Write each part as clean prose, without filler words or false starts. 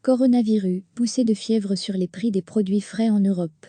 Coronavirus, poussée de fièvre sur les prix des produits frais en Europe.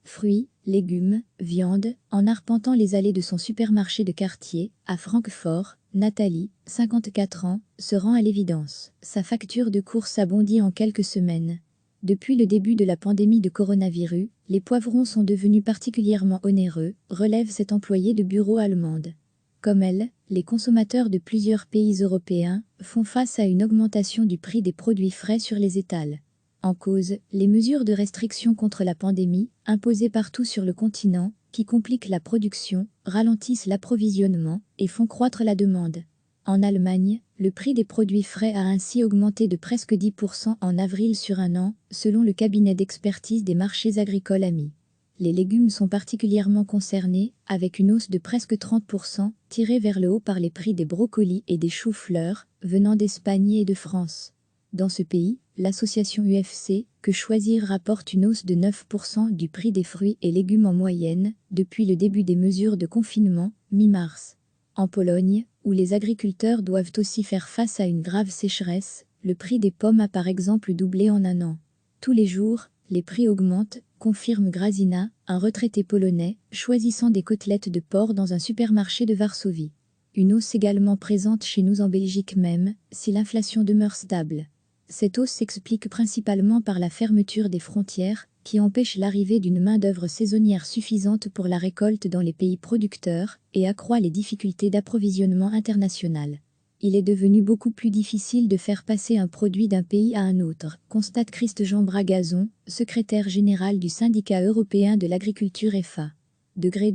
Fruits, légumes, viande, en arpentant les allées de son supermarché de quartier, à Francfort, Nathalie, 54 ans, se rend à l'évidence. Sa facture de course a bondi en quelques semaines. Depuis le début de la pandémie de coronavirus, les poivrons sont devenus particulièrement onéreux, relève cette employée de bureau allemande. Comme elle, les consommateurs de plusieurs pays européens font face à une augmentation du prix des produits frais sur les étals. En cause, les mesures de restriction contre la pandémie, imposées partout sur le continent, qui compliquent la production, ralentissent l'approvisionnement et font croître la demande. En Allemagne, le prix des produits frais a ainsi augmenté de presque 10% en avril sur un an, selon le cabinet d'expertise des marchés agricoles AMI. Les légumes sont particulièrement concernés, avec une hausse de presque 30%, tirée vers le haut par les prix des brocolis et des choux-fleurs, venant d'Espagne et de France. Dans ce pays, l'association UFC, Que Choisir rapporte une hausse de 9% du prix des fruits et légumes en moyenne, depuis le début des mesures de confinement, mi-mars. En Pologne, où les agriculteurs doivent aussi faire face à une grave sécheresse, le prix des pommes a par exemple doublé en un an. Tous les jours, les prix augmentent, confirme Grazina, un retraité polonais, choisissant des côtelettes de porc dans un supermarché de Varsovie. Une hausse également présente chez nous en Belgique même, si l'inflation demeure stable. Cette hausse s'explique principalement par la fermeture des frontières, qui empêche l'arrivée d'une main-d'œuvre saisonnière suffisante pour la récolte dans les pays producteurs, et accroît les difficultés d'approvisionnement international. Il est devenu beaucoup plus difficile de faire passer un produit d'un pays à un autre, constate Christ-Jean Bragazon, secrétaire général du syndicat européen de l'agriculture EFA. Degré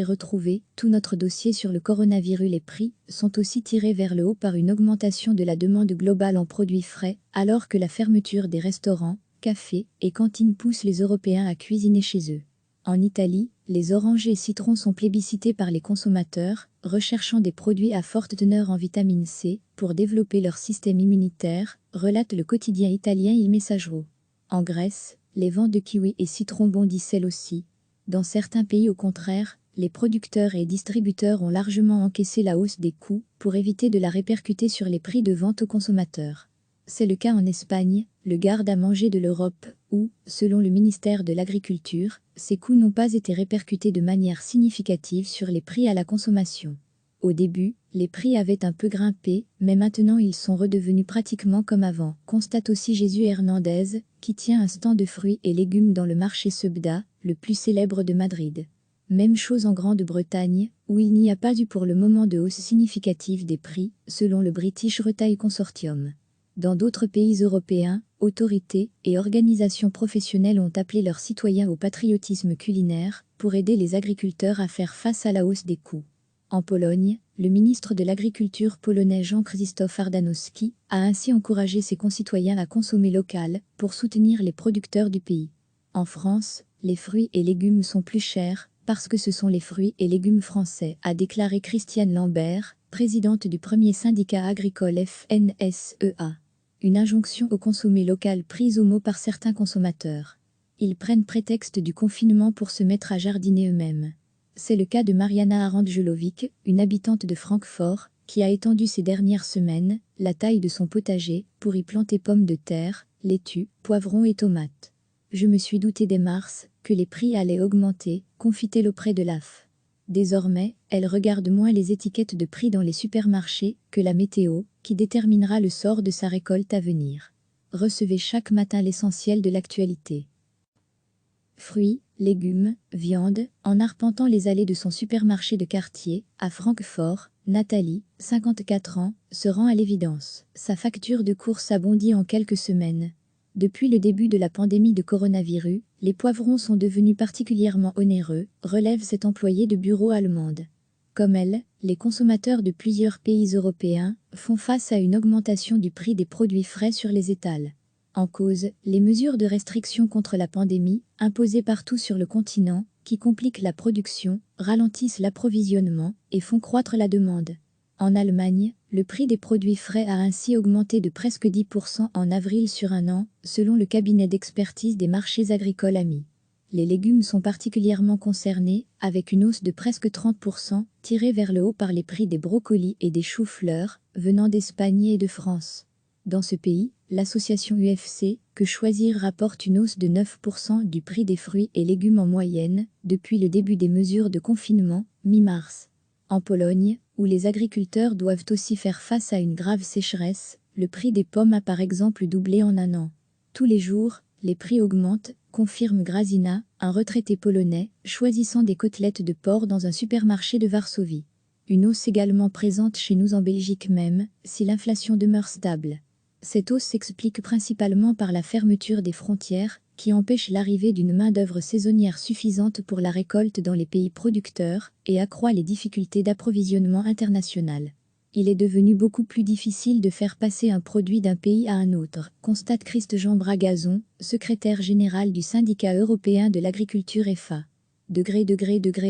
retrouvé, tout notre dossier sur le coronavirus. Les prix sont aussi tirés vers le haut par une augmentation de la demande globale en produits frais, alors que la fermeture des restaurants, cafés et cantines pousse les Européens à cuisiner chez eux. En Italie, les oranges et citrons sont plébiscités par les consommateurs, recherchant des produits à forte teneur en vitamine C pour développer leur système immunitaire, relate le quotidien italien Il Messaggero. En Grèce, les ventes de kiwis et citrons bondissent elles aussi. Dans certains pays au contraire, les producteurs et distributeurs ont largement encaissé la hausse des coûts pour éviter de la répercuter sur les prix de vente aux consommateurs. C'est le cas en Espagne, le garde-à-manger de l'Europe, où, selon le ministère de l'Agriculture, ces coûts n'ont pas été répercutés de manière significative sur les prix à la consommation. Au début, les prix avaient un peu grimpé, mais maintenant ils sont redevenus pratiquement comme avant, constate aussi Jesús Hernández, qui tient un stand de fruits et légumes dans le marché Cebda, le plus célèbre de Madrid. Même chose en Grande-Bretagne, où il n'y a pas eu pour le moment de hausse significative des prix, selon le British Retail Consortium. Dans d'autres pays européens, autorités et organisations professionnelles ont appelé leurs citoyens au patriotisme culinaire pour aider les agriculteurs à faire face à la hausse des coûts. En Pologne, le ministre de l'Agriculture polonais Jean-Krzysztof Ardanowski a ainsi encouragé ses concitoyens à consommer local pour soutenir les producteurs du pays. En France, les fruits et légumes sont plus chers parce que ce sont les fruits et légumes français, a déclaré Christiane Lambert, présidente du premier syndicat agricole FNSEA. Une injonction au consommer local prise au mot par certains consommateurs. Ils prennent prétexte du confinement pour se mettre à jardiner eux-mêmes. C'est le cas de Mariana Arandjelovic, une habitante de Francfort, qui a étendu ces dernières semaines la taille de son potager pour y planter pommes de terre, laitues, poivrons et tomates. Je me suis douté dès mars que les prix allaient augmenter, confie-t-elle auprès de l'AF. Désormais, elle regarde moins les étiquettes de prix dans les supermarchés que la météo, qui déterminera le sort de sa récolte à venir. Recevez chaque matin l'essentiel de l'actualité. Fruits, légumes, viande, en arpentant les allées de son supermarché de quartier, à Francfort, Nathalie, 54 ans, se rend à l'évidence. Sa facture de course a bondi en quelques semaines. Depuis le début de la pandémie de coronavirus, les poivrons sont devenus particulièrement onéreux, relève cette employée de bureau allemande. Comme elle, les consommateurs de plusieurs pays européens font face à une augmentation du prix des produits frais sur les étals. En cause, les mesures de restriction contre la pandémie, imposées partout sur le continent, qui compliquent la production, ralentissent l'approvisionnement et font croître la demande. En Allemagne, le prix des produits frais a ainsi augmenté de presque 10% en avril sur un an, selon le cabinet d'expertise des marchés agricoles AMI. Les légumes sont particulièrement concernés, avec une hausse de presque 30%, tirée vers le haut par les prix des brocolis et des choux-fleurs, venant d'Espagne et de France. Dans ce pays, l'association UFC, Que Choisir rapporte une hausse de 9% du prix des fruits et légumes en moyenne, depuis le début des mesures de confinement, mi-mars. En Pologne, où les agriculteurs doivent aussi faire face à une grave sécheresse, le prix des pommes a par exemple doublé en un an. Tous les jours, les prix augmentent, confirme Grazina, un retraité polonais, choisissant des côtelettes de porc dans un supermarché de Varsovie. Une hausse également présente chez nous en Belgique même, si l'inflation demeure stable. Cette hausse s'explique principalement par la fermeture des frontières, qui empêche l'arrivée d'une main-d'œuvre saisonnière suffisante pour la récolte dans les pays producteurs et accroît les difficultés d'approvisionnement international. Il est devenu beaucoup plus difficile de faire passer un produit d'un pays à un autre, constate Christ-Jean Bragazon, secrétaire général du syndicat européen de l'agriculture EFA. Degré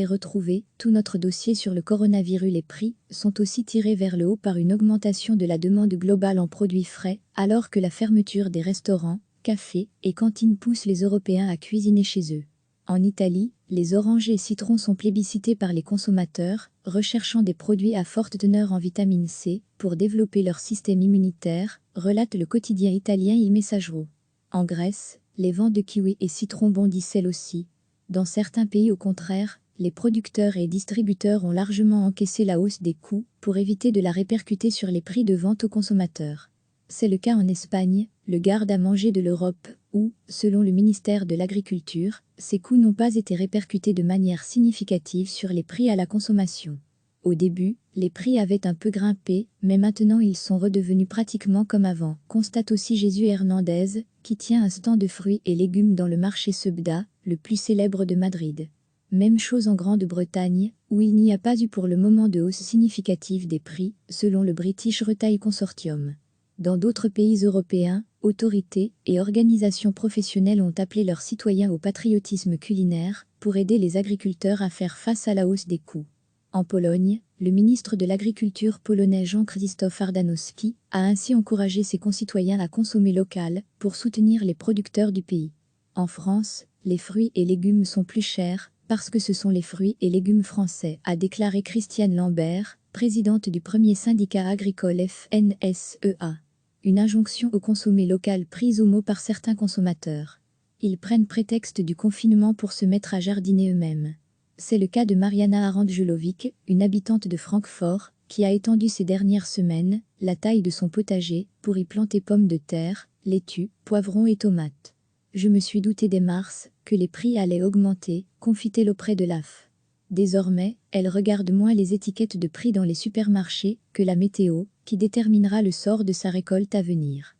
retrouvé, tout notre dossier sur le coronavirus. Les prix sont aussi tirés vers le haut par une augmentation de la demande globale en produits frais, alors que la fermeture des restaurants, cafés et cantines pousse les Européens à cuisiner chez eux. En Italie, les oranges et citrons sont plébiscités par les consommateurs, recherchant des produits à forte teneur en vitamine C pour développer leur système immunitaire, relate le quotidien italien Il Messaggero. En Grèce, les ventes de kiwis et citrons bondissent elles aussi. Dans certains pays, au contraire, les producteurs et distributeurs ont largement encaissé la hausse des coûts pour éviter de la répercuter sur les prix de vente aux consommateurs. C'est le cas en Espagne, le garde-à-manger de l'Europe, où, selon le ministère de l'Agriculture, ces coûts n'ont pas été répercutés de manière significative sur les prix à la consommation. Au début, les prix avaient un peu grimpé, mais maintenant ils sont redevenus pratiquement comme avant, constate aussi Jésus Hernandez, qui tient un stand de fruits et légumes dans le marché Sebda, le plus célèbre de Madrid. Même chose en Grande-Bretagne, où il n'y a pas eu pour le moment de hausse significative des prix, selon le British Retail Consortium. Dans d'autres pays européens, autorités et organisations professionnelles ont appelé leurs citoyens au patriotisme culinaire pour aider les agriculteurs à faire face à la hausse des coûts. En Pologne, le ministre de l'Agriculture polonais Jean-Krzysztof Ardanowski a ainsi encouragé ses concitoyens à consommer local pour soutenir les producteurs du pays. En France, les fruits et légumes sont plus chers parce que ce sont les fruits et légumes français, a déclaré Christiane Lambert, présidente du premier syndicat agricole FNSEA. Une injonction au consommer local prise au mot par certains consommateurs. Ils prennent prétexte du confinement pour se mettre à jardiner eux-mêmes. C'est le cas de Mariana Arandjelovic, une habitante de Francfort, qui a étendu ces dernières semaines la taille de son potager pour y planter pommes de terre, laitues, poivrons et tomates. Je me suis douté dès mars que les prix allaient augmenter, confie-t-elle auprès de l'AF. Désormais, elle regarde moins les étiquettes de prix dans les supermarchés que la météo, qui déterminera le sort de sa récolte à venir.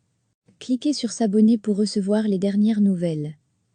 Cliquez sur s'abonner pour recevoir les dernières nouvelles.